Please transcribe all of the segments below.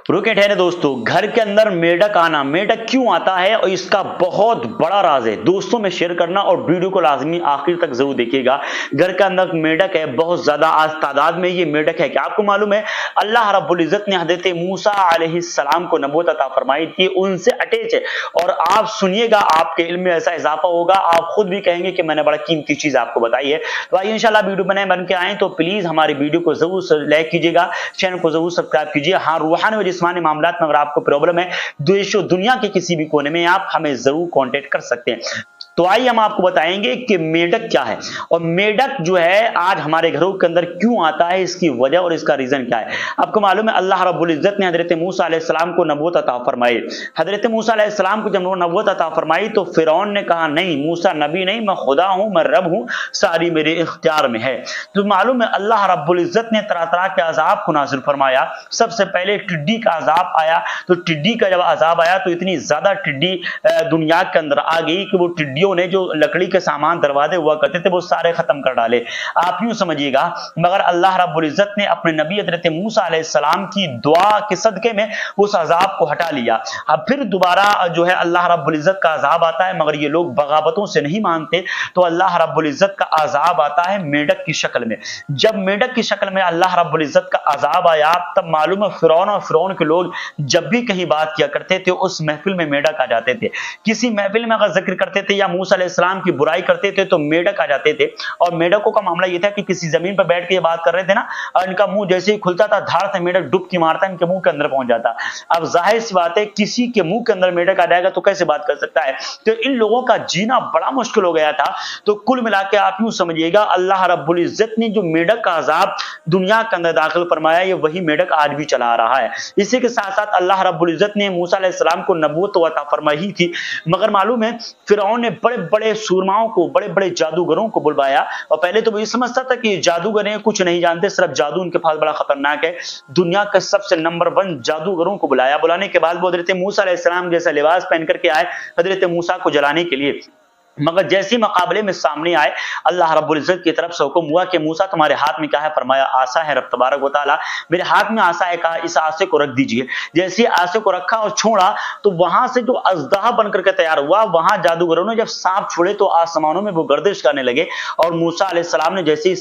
रुके ठहरे दोस्तों, घर के अंदर मेढक आना, मेढक क्यों आता है और इसका बहुत बड़ा राज है दोस्तों में शेयर करना और वीडियो को लाजमी आखिर तक जरूर देखिएगा। घर के अंदर मेढक है, बहुत ज्यादा आज तादाद में ये मेढक है। क्या आपको मालूम है अल्लाह रब्बुल इज्जत ने हजरत मूसा अलैहिस्सलाम को नबूवत अता फरमाई थी, उनसे अटैच है। और आप सुनिएगा, आपके इल्म में ऐसा इजाफा होगा, आप खुद भी कहेंगे कि मैंने बड़ा कीमती चीज आपको बताई है। तो आइए इंशाल्लाह वीडियो बन के आए तो प्लीज हमारी वीडियो को जरूर लाइक कीजिएगा, चैनल को जरूर सब्सक्राइब कीजिए। हाँ, रूहानी जिस्मानी मामलात में अगर आपको प्रॉब्लम है, देशो दुनिया के किसी भी कोने में, आप हमें जरूर कांटेक्ट कर सकते हैं। तो आइए हम आपको बताएंगे कि मेढक क्या है और मेढक जो है आज हमारे घरों के अंदर क्यों आता है, इसकी वजह और इसका रीजन क्या है। आपको मालूम है अल्लाह रब्बुल इज्जत ने हजरत मूसा अलैहिस्सलाम को नबूवत अता फरमाई। हजरत मूसा अलैहिस्सलाम को जब नबूवत अता फरमाई तो फिरौन ने कहा नहीं, मूसा नबी नहीं, मैं खुदा हूं, मैं रब हूं, सारी मेरे इख्तियार में है। तो मालूम है अल्लाह रब्बुल इज्जत ने तरह तरह के अजाब को नाज़िल फरमाया। सबसे पहले टिड्डी का अजाब आया, तो टिड्डी का जब अजाब आया तो इतनी ज्यादा टिड्डी दुनिया के अंदर आ गई कि वो टिड्डियों ने जो लकड़ी के सामान दरवाजे हुआ करते थे वो सारे खत्म कर डाले। आप यूं समझिएगा, मगर अल्लाह रब्बुल इज्जत ने अपने नबी हजरत मूसा अलैहिस्सलाम की दुआ के सदके में उस अजाब को हटा लिया। अब फिर दोबारा जो है अल्लाह रब्बुल इज्जत का अजाब आता है, मगर ये लोग बगावतों से नहीं मानते, तो अल्लाह रब्बुल इज्जत का अजाब आता है मेढक की शक्ल में। जब मेढक की शक्ल में अल्लाह रब्बुल इज्जत का अजाब आया, तब मालूम है फिरौन और फिरौन के लोग जब भी कहीं बात किया करते थे उस महफिल में मेढक आ जाते थे। किसी महफिल में अगर जिक्र करते थे या मूसा अलैहिस्सलाम की बुराई करते थे तो मेढक आ जाते थे। और मेढकों का मामला यह था कि किसी जमीन पर बैठ के ये बात कर रहे थे ना, और इनका मुंह जैसे ही खुलता था धार से मेढक डुबकी मारता, इनके मुंह के अंदर पहुंच जाता। अब जाहिर सी बात है किसी के मुंह के अंदर मेढक आ जाएगा तो कैसे बात कर सकता है। तो इन लोगों का जीना बड़ा मुश्किल हो गया था। तो कुल मिला के आप यूं समझिएगा अल्लाह रब्बुल इज्जत ने जो मेढक का अजाब दुनिया के अंदर दाखिल फरमाया, ये वही मेढक आज भी चला आ रहा है। इसी के साथ साथ अल्लाह रब्बुल इज्जत ने मूसा अलैहिस्सलाम को नबूवत अता फरमाई थी, मगर मालूम है फिरौन ने बड़े बड़े सूरमाओं को, बड़े बड़े जादूगरों को बुलवाया। और पहले तो वो ये समझता था कि जादूगर हैं, कुछ नहीं जानते, सिर्फ जादू उनके पास बड़ा खतरनाक है। दुनिया के सबसे नंबर 1 जादूगरों को बुलाया। बुलाने के बाद वो हजरत मूसा अलैहिस्सलाम जैसा लिबास पहन करके आए हजरत मूसा को जलाने के लिए। मगर जैसे ही मुकाबले में सामने आए, अल्लाह रब्बुल इज्जत की तरफ से हुक्म हुआ कि मूसा तुम्हारे हाथ में क्या है। फरमाया आसा है रब तबारक व तआला, मेरे हाथ में आसा है। कहा इस आसे को रख दीजिए। जैसे ही आसे को रखा और छोड़ा तो वहां से जो अजदहा बनकर के तैयार हुआ, वहां जादूगरों ने जब सांप छोड़े तो आसमानों में वो गर्दिश करने लगे। और मूसा अलैहिस्सलाम ने जैसे ही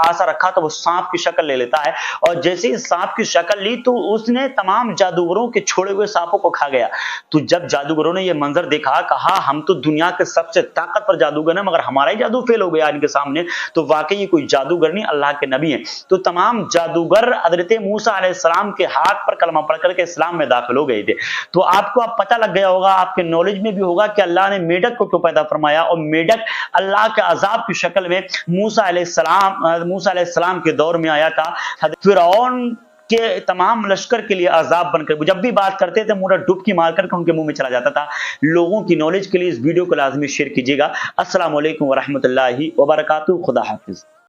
आसा रखा तो वो सांप की शक्ल ले लेता है, और जैसे ही सांप की शक्ल ली तो उसने तमाम जादूगरों के छोड़े हुए सांपों को खा गया। तो जब जादूगरों ने यह मंजर देखा, कहा हम तो दुनिया के सबसे ताकतवर जादूगर है, मगर हमारा ही जादू फेल हो गया इनके सामने, तो वाकई ये कोई जादूगर नहीं अल्लाह के नबी हैं। तो तमाम जादूगर हजरत मूसा अलैहिस्सलाम के हाथ पर कलमा पढ़ करके इस्लाम में दाखिल हो गए थे। तो आपको अब पता लग गया होगा, आपके नॉलेज में भी होगा कि अल्लाह ने मेढक को क्यों पैदा फरमाया। और मेढक अल्लाह के अजाब की शक्ल में मूसा अलैहिस्सलाम के दौर में आया था। फिरौन के तमाम लश्कर के लिए अजाब बनकर जब भी बात करते थे मुंह डुबकी मार करके उनके मुंह में चला जाता था। लोगों की नॉलेज के लिए इस वीडियो को लाजमी शेयर कीजिएगा। अस्सलाम वालेकुम व रहमतुल्लाहि व बरकातहू। खुदा हाफिज।